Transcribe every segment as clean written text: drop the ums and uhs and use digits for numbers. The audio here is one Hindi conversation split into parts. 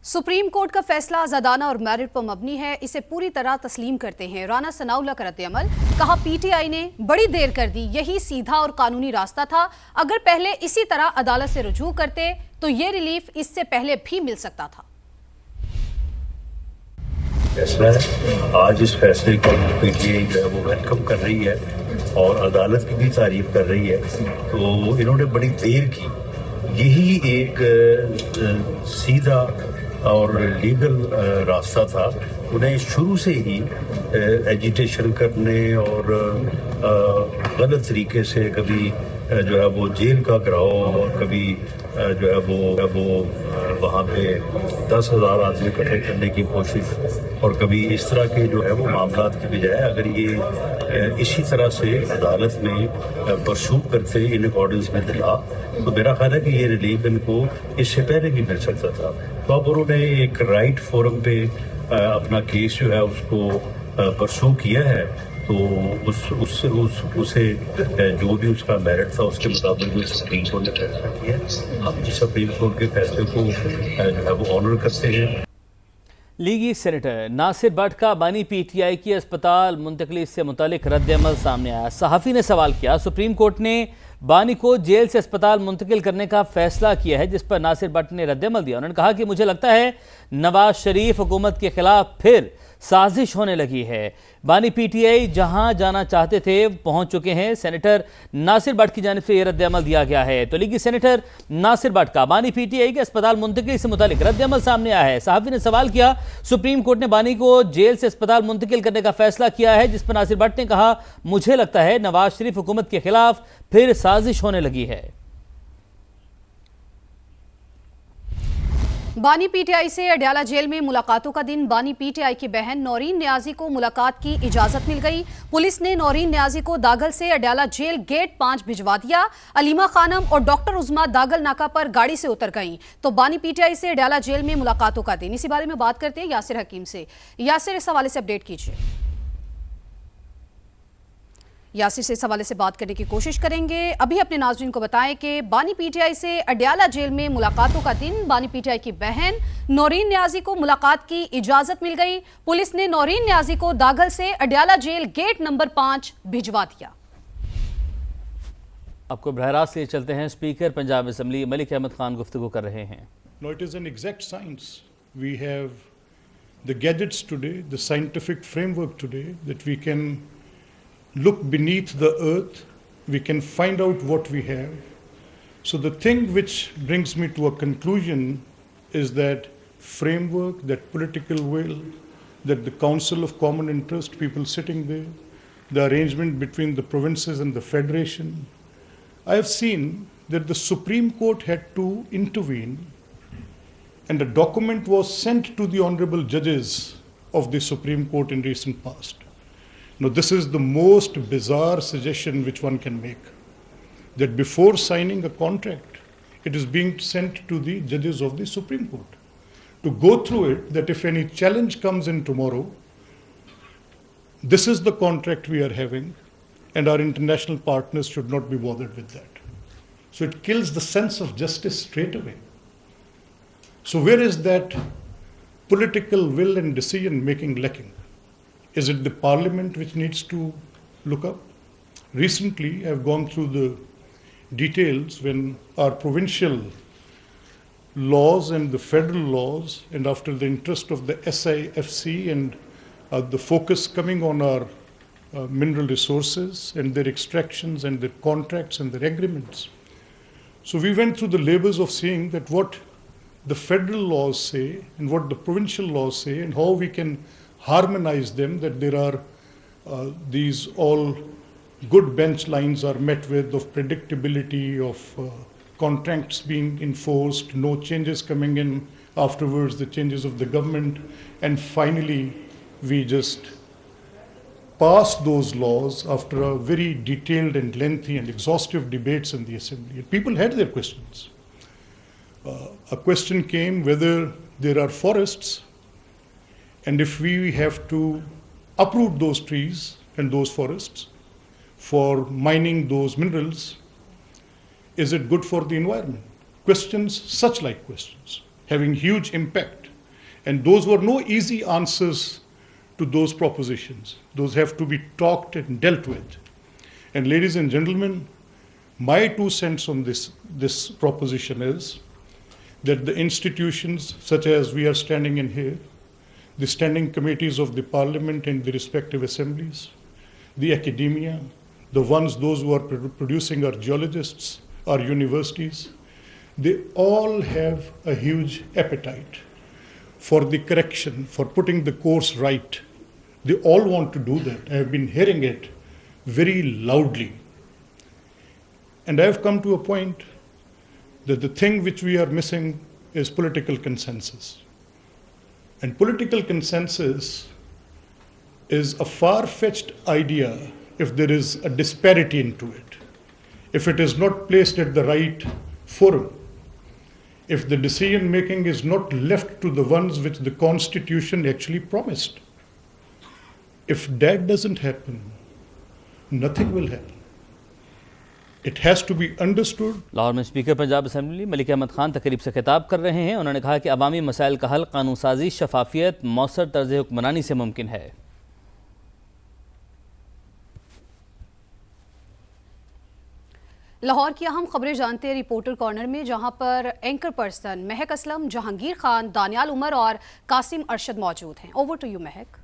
सुप्रीम कोर्ट का फैसला आजादाना और मेरिट पर मबनी है, इसे पूरी तरह तस्लीम करते हैं। राना सनाउल्लाह का रद्द-ए-अमल, कहा पीटीआई ने बड़ी देर कर दी, यही सीधा और कानूनी रास्ता था। अगर पहले इसी तरह अदालत से रुजू करते तो ये रिलीफ इससे पहले भी मिल सकता था। फैसला है, आज इस फैसले को पीटीआई जो है वो वेलकम कर रही है और अदालत की भी तारीफ कर रही है। तो इन्होंने बड़ी देर की, यही एक सीधा और लीगल रास्ता था। उन्हें शुरू से ही एजिटेशन करने और गलत तरीके से कभी जो है वो जेल का गिराव और कभी जो है वो वहाँ पे 10,000 आदमी इकट्ठे करने की कोशिश और कभी इस तरह के जो है वो मामला की बजाय अगर ये इसी तरह से अदालत में परसू करते इन अकॉर्डेंस में दिला तो मेरा ख्याल है कि ये रिलीफ इनको इससे पहले भी मिल सकता था। तो अब उन्होंने एक राइट फोरम पे अपना केस जो है उसको परसू किया है, तो उसे जो भी उसका मेरिट था उसके मुताबिक भी सुप्रीम कोर्ट ने फैसला किया। हम जिस सुप्रीम कोर्ट के फैसले को जो है वो ऑनर करते हैं। लीगी सेनेटर नासिर भट्ट का बानी पीटीआई की अस्पताल मुंतकली से मुतालिक रद्द-ए-अमल सामने आया। सहाफ़ी ने सवाल किया, सुप्रीम कोर्ट ने बानी को जेल से अस्पताल मुंतकिल करने का फैसला किया है, जिस पर नासिर भट्ट ने रद्द-ए-अमल दिया। उन्होंने कहा कि मुझे लगता है नवाज शरीफ हुकूमत के खिलाफ फिर साजिश होने लगी है। बानी पीटीआई जहां जाना चाहते थे पहुंच चुके हैं। सेनेटर नासिर भट्ट की जानिब से यह रद्द-ए-अमल दिया गया है। तो लीगी सेनेटर नासिर भट्ट का बानी पीटीआई के अस्पताल मुंतकिल से मुतालिक रद्द-ए-अमल सामने आया है। सहाफ़ी ने सवाल किया, सुप्रीम कोर्ट ने बानी को जेल से अस्पताल मुंतकिल करने का फैसला किया है, जिस पर नासिर भट्ट ने कहा मुझे लगता है नवाज शरीफ हुकूमत के खिलाफ फिर साजिश होने लगी है। बानी पीटीआई से अडयाला जेल में मुलाकातों का दिन। बानी पीटीआई की बहन नौरीन न्याजी को मुलाकात की इजाजत मिल गई। पुलिस ने नौरीन न्याजी को दागल से अडयाला जेल गेट 5 भिजवा दिया। अलीमा खानम और डॉक्टर उज़मा दागल नाका पर गाड़ी से उतर गईं। तो बानी पीटीआई से अडयाला जेल में मुलाकातों का दिन, इसी बारे में बात करते हैं यासिर हकीम से। यासिर, इस हवाले से अपडेट कीजिए। यासिर से इस हवाले से बात करने की कोशिश करेंगे। अभी अपने नाज़रीन को बताएं कि बानी पीटीआई से अडयाला जेल में मुलाकातों का दिन। बानी पीटीआई की बहन नौरीन न्याजी को मुलाकात की इजाजत मिल गई। पुलिस ने नौरीन न्याजी को दागल से अडयाला जेल गेट नंबर 5 भिजवा दिया। आपको बरह रास्त से चलते हैं। स्पीकर पंजाब असम्बली मलिक अहमद खान गुफ्तगू कर रहे हैं। No, it is an exact science. We have the gadgets today, the scientific framework today that we can look beneath the earth, we can find out what we have. So the thing which brings me to a conclusion is that framework, that political will, that the Council of Common Interest, people sitting there, the arrangement between the provinces and the federation. I have seen that the Supreme Court had to intervene and a document was sent to the honorable judges of the Supreme Court in recent past. Now, this is the most bizarre suggestion which one can make, that before signing a contract, it is being sent to the judges of the Supreme Court to go through it, that if any challenge comes in tomorrow, this is the contract we are having, and our international partners should not be bothered with that. So it kills the sense of justice straight away. So where is that political will and decision making lacking? Is it the parliament which needs to look up? Recently, I've gone through the details when our provincial laws and the federal laws, and after the interest of the SIFC and the focus coming on our mineral resources and their extractions and their contracts and their agreements. So we went through the labors of seeing that what the federal laws say and what the provincial laws say and how we can harmonize them, that there are these all good bench lines are met with of predictability, of contracts being enforced, no changes coming in afterwards, the changes of the government, and finally we just passed those laws after a very detailed and lengthy and exhaustive debates in the assembly. And people had their questions. A question came whether there are forests, and if we have to uproot those trees and those forests for mining those minerals, is it good for the environment? Questions, such like questions, having huge impact And those were no easy answers to those propositions. Those have to be talked and dealt with. And ladies and gentlemen, my 2 cents on this proposition is that the institutions such as we are standing in here, the standing committees of the parliament and the respective assemblies, the academia, those who are producing our geologists, our universities, they all have a huge appetite for the correction, for putting the course right. They all want to do that. I have been hearing it very loudly. And I have come to a point that the thing which we are missing is political consensus. And political consensus is a far-fetched idea if there is a disparity into it, if it is not placed at the right forum, if the decision making is not left to the ones which the Constitution actually promised. If that doesn't happen, nothing will happen. It has to be understood. Lahore में स्पीकर पंजाब असेंबली मलिक अहमद खान तकरीब से खिताब कर रहे हैं। उन्होंने कहा कि अवामी मसाइल का हल कानून साजी, शफाफियत, मौसर तर्ज हुक्मरानी से मुमकिन है। लाहौर की अहम खबरें जानते हैं रिपोर्टर कॉर्नर में, जहां पर एंकर पर्सन महक असलम, जहांगीर खान, दानियाल उमर और कासिम अरशद मौजूद हैं। ओवर टू यू महक।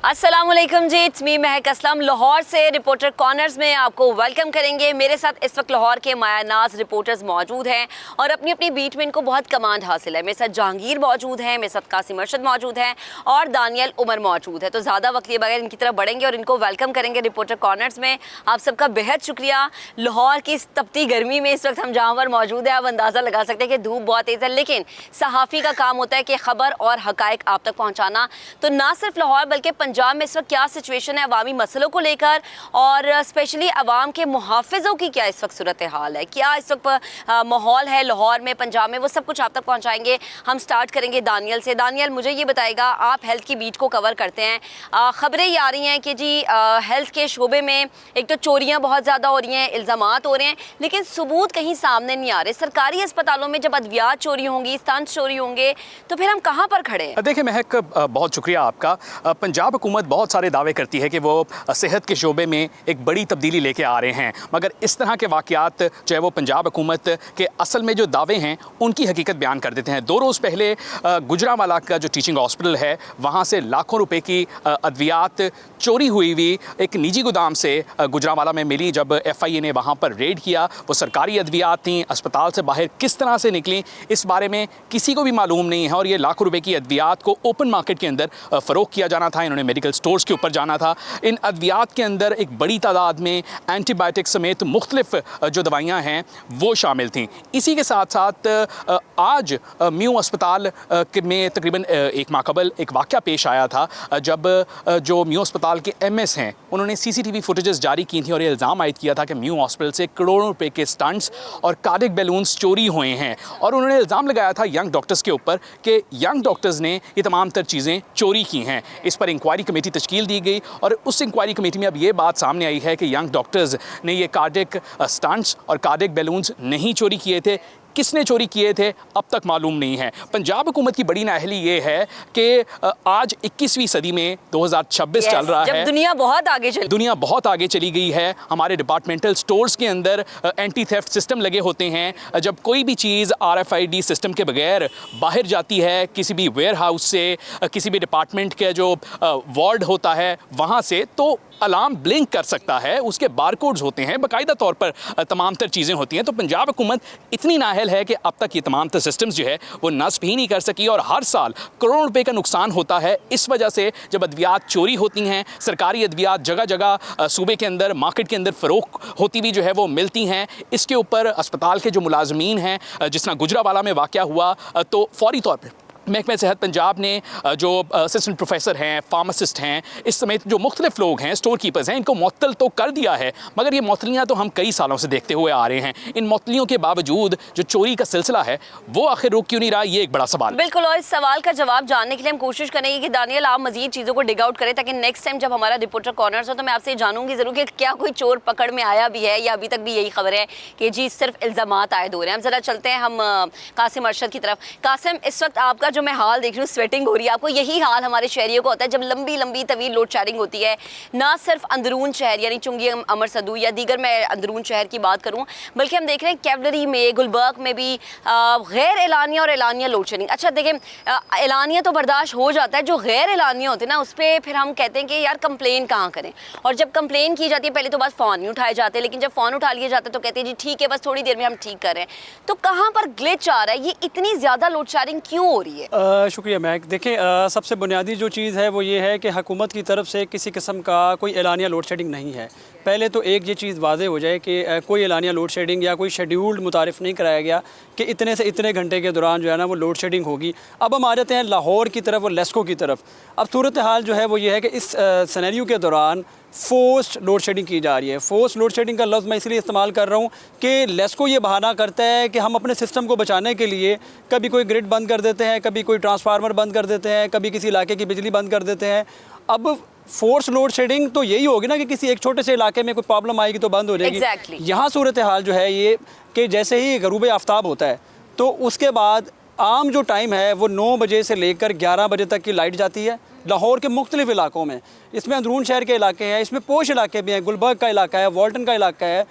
अस्सलामुअलैकुम जी, इट्स मी महक असलम। लाहौर से रिपोर्टर कॉर्नर्स में आपको वेलकम करेंगे। मेरे साथ इस वक्त लाहौर के मायानाज रिपोर्टर्स मौजूद हैं और अपनी अपनी बीट में इनको बहुत कमांड हासिल है। मेरे साथ जहांगीर मौजूद हैं, मेरे साथ कासिम अरशद मौजूद हैं और दानियल उमर मौजूद है। तो ज़्यादा वक्त लिए बगैर इनकी तरफ बढ़ेंगे और इनको वेलकम करेंगे रिपोर्टर कॉर्नर्स में। आप सबका बेहद शुक्रिया। लाहौर की इस तपती गर्मी में इस वक्त हम जहाँ पर मौजूद है, आप अंदाज़ा लगा सकते हैं कि धूप बहुत तेज़ है, लेकिन सहाफ़ी का काम होता है कि ख़बर और हक़ाइक़ आप तक पहुँचाना। तो ना सिर्फ लाहौर बल्कि पंजाब में इस वक्त क्या सिचुएशन है अवामी मसलों को लेकर और स्पेशली अवाम के मुहाफ़िज़ों की क्या इस वक्त सूरत हाल है, क्या इस वक्त माहौल है लाहौर में, पंजाब में, वो सब कुछ आप तक पहुंचाएंगे। हम स्टार्ट करेंगे दानियल से। दानियल, मुझे ये बताएगा, आप हेल्थ की बीट को कवर करते हैं, ख़बरें ये आ रही हैं कि जी हेल्थ के शोबे में एक तो चोरियाँ बहुत ज़्यादा हो रही हैं, इल्ज़ामात हो रहे हैं, लेकिन सबूत कहीं सामने नहीं आ रहे। सरकारी अस्पतालों में जब अद्वियात चोरी होंगी, स्टंट चोरी होंगे, तो फिर हम कहाँ पर खड़े हैं? देखिए महक, बहुत शुक्रिया आपका। पंजाब हुकूमत बहुत सारे दावे करती है कि वो सेहत के शोबे में एक बड़ी तब्दीली लेके आ रहे हैं, मगर इस तरह के वाक़यात जो है वो पंजाब हुकूमत के असल में जो दावे हैं उनकी हकीकत बयान कर देते हैं। 2 रोज़ पहले गुजरांवाला का जो टीचिंग हॉस्पिटल है, वहाँ से लाखों रुपए की अद्वियात चोरी हुई एक निजी गोदाम से गुजरांवाला में मिली। जब FIA ने वहाँ पर रेड किया, वो सरकारी अद्वियात थी, अस्पताल से बाहर किस तरह से निकली इस बारे में किसी को भी मालूम नहीं है। और ये लाखों रुपए की अद्वियात को ओपन मार्केट के अंदर फ़रोख्त किया जाना था, इन्होंने मेडिकल स्टोर्स के ऊपर जाना था। इन अद्वियात के अंदर एक बड़ी तादाद में एंटीबायोटिक समेत मुख्तलिफ जो दवाइयाँ हैं वो शामिल थीं। इसी के साथ साथ आज म्यू अस्पताल में तकरीबन 1 माह कबल एक वाक़या पेश आया था, जब जो म्यू अस्पताल के MS हैं उन्होंने CCTV फुटेजेस जारी की थी और ये इल्ज़ाम आयद किया था कि म्यू हॉस्पिटल से करोड़ों रुपए के स्टंट्स और कार्डियक बैलून्स चोरी हुए हैं। और उन्होंने इल्ज़ाम लगाया था यंग डॉक्टर्स के ऊपर कि यंग डॉक्टर्स ने ये तमाम तर चीज़ें चोरी की हैं। इस पर इंक्वायरी कमेटी तश्कील दी गई और उस इंक्वायरी कमेटी में अब ये बात सामने आई है कि यंग डॉक्टर्स ने ये कार्डियक स्टंट्स और कार्डियक बैलून्स नहीं चोरी किए थे। किसने चोरी किए थे अब तक मालूम नहीं है। पंजाब हुकूमत की बड़ी नाअहली ये है कि आज 21वीं सदी में 2026 चल रहा है, दुनिया बहुत आगे चली गई है। हमारे डिपार्टमेंटल स्टोर्स के अंदर एंटी थेफ्ट सिस्टम लगे होते हैं। जब कोई भी चीज़ RFID सिस्टम के बगैर बाहर जाती है, किसी भी वेयर हाउस से, किसी भी डिपार्टमेंट का जो वार्ड होता है वहाँ से, तो अलार्म ब्लिंक कर सकता है, उसके बारकोड्स होते हैं, बाकायदा तौर पर तमाम तर चीज़ें होती हैं। तो पंजाब हुकूमत इतनी नाअहल है कि अब तक ये तमाम तर सिस्टम्स जो है वो नस्ब ही नहीं कर सकी और हर साल करोड़ों रुपए का नुकसान होता है इस वजह से। जब अद्वियात चोरी होती हैं, सरकारी अद्वियात जगह जगह सूबे के अंदर, मार्केट के अंदर फ़रोख्त होती भी जो है वो मिलती हैं, इसके ऊपर अस्पताल के जो मुलाजमीन हैं, जिस तरह गुजरांवाला में वाक़या हुआ, तो फौरी तौर पर महकमे सेहत पंजाब ने जो असिस्टेंट प्रोफेसर हैं, फार्मासिस्ट हैं, इस समेत जो मुख्तलिफ लोग हैं, स्टोर कीपर्स हैं, इनको मुअत्तल तो कर दिया है, मगर ये मुअत्तलियाँ तो हम कई सालों से देखते हुए आ रहे हैं। इन मुअत्तलियों के बावजूद जो चोरी का सिलसिला है वो आखिर रुक क्यों नहीं रहा, ये एक बड़ा सवाल है। बिल्कुल, और इस सवाल का जवाब जानने के लिए हम कोशिश करेंगे कि दानियल आप मजीद चीज़ों को डिग आउट करें, ताकि नेक्स्ट टाइम जब हमारा रिपोर्टर कॉर्नर्स हो तो मैं आपसे जानूंगी ज़रूर कि क्या कोई चोर पकड़ में आया भी है या अभी तक भी यही खबर है कि जी सिर्फ इल्ज़ामात आयद हो रहे हैं। हम ज़रा चलते हैं हम कासिम अरशद की तरफ। कासिम, इस वक्त आपका जो मैं हाल देख रही हूँ, स्वेटिंग हो रही है। आपको यही हाल हमारे शहरियों को होता है जब लंबी लंबी तवील लोड शेडिंग होती है। ना सिर्फ अंदरून शहर यानी चुंगी अमर सदू या दीगर मैं अंदरून शहर की बात करूँ, बल्कि हम देख रहे हैं कैवलरी में, गुलबर्ग में भी गैर एलानिया और एलानिया लोड शेडिंग। अच्छा देखें, एलानिया तो बर्दाश्त हो जाता है, जो गैर एलानिया होते हैं ना उस पर फिर हम कहते हैं कि यार कंप्लेन कहाँ करें। और जब कंप्लेन की जाती है पहले तो बस फ़ोन नहीं उठाए जाते, लेकिन जब फ़ोन उठा लिए जाते हैं तो कहते हैं जी ठीक है बस थोड़ी देर में हम ठीक कर रहे हैं। तो कहाँ पर ग्लिच आ रहा है, ये इतनी ज़्यादा लोड शेडिंग क्यों हो रही है? शुक्रिया महक। देखें, सबसे बुनियादी जो चीज़ है वो ये है कि हुकूमत की तरफ से किसी किस्म का कोई एलानिया लोड शेडिंग नहीं है। पहले तो एक ये चीज़ वाज़े हो जाए कि कोई एलानिया लोड शेडिंग या कोई शेड्यूल्ड मुतारिफ़ नहीं कराया गया कि इतने से इतने घंटे के दौरान जो है ना वो लोड शेडिंग होगी। अब हम आ जाते हैं लाहौर की तरफ और लेस्को की तरफ। अब सूरत हाल जो है वो ये है कि इस सिनेरियो के दौरान फोर्स्ड लोड शेडिंग की जा रही है। फोर्स्ड लोड शेडिंग का लफ्ज़ मैं इसलिए इस्तेमाल कर रहा हूँ कि लेस्को ये बहाना करता है कि हम अपने सिस्टम को बचाने के लिए कभी कोई ग्रिड बंद कर देते हैं, कभी कोई ट्रांसफार्मर बंद कर देते हैं, कभी किसी इलाके की बिजली बंद कर देते हैं। अब फोर्स लोड शेडिंग तो यही होगी ना कि किसी एक छोटे से इलाके में कोई प्रॉब्लम आएगी तो बंद हो जाएगी। Exactly. यहाँ सूरत हाल जो है ये कि जैसे ही गरूब आफ्ताब होता है तो उसके बाद आम जो टाइम है वो 9 बजे से लेकर 11 बजे तक की लाइट जाती है लाहौर के मुख्तलिफ इलाकों में। इसमें अंदरून शहर के इलाके हैं, इसमें पोश इलाके भी हैं, गुलबर्ग का इलाका है, वॉल्टन का इलाका है,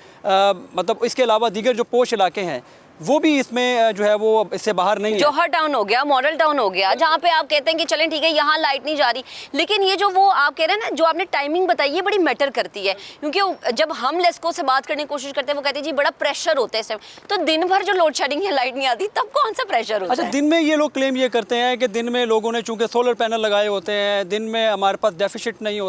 मतलब इसके अलावा दीगर जो पोश इलाके हैं वो भी इसमें जो है वो इससे बाहर नहीं है। जौहर टाउन हो गया, मॉडल टाउन हो गया, जहाँ पे आप कहते हैं कि चलें ठीक है यहाँ लाइट नहीं जा रही, लेकिन ये जो वो आप कह रहे हैं ना, जो आपने टाइमिंग बताई है बड़ी मैटर करती है। क्योंकि जब हम लेस्को से बात करने की कोशिश करते हैं वो कहते हैं जी बड़ा प्रेशर होता है इस टाइम। तो दिन भर जो लोड शेडिंग है लाइट नहीं आती तब कौन सा प्रेशर होता है? अच्छा, दिन में ये लोग क्लेम ये करते हैं कि दिन में लोगों ने चूँकि सोलर पैनल लगाए होते हैं, दिन में हमारे पास डेफिसिट नहीं होता।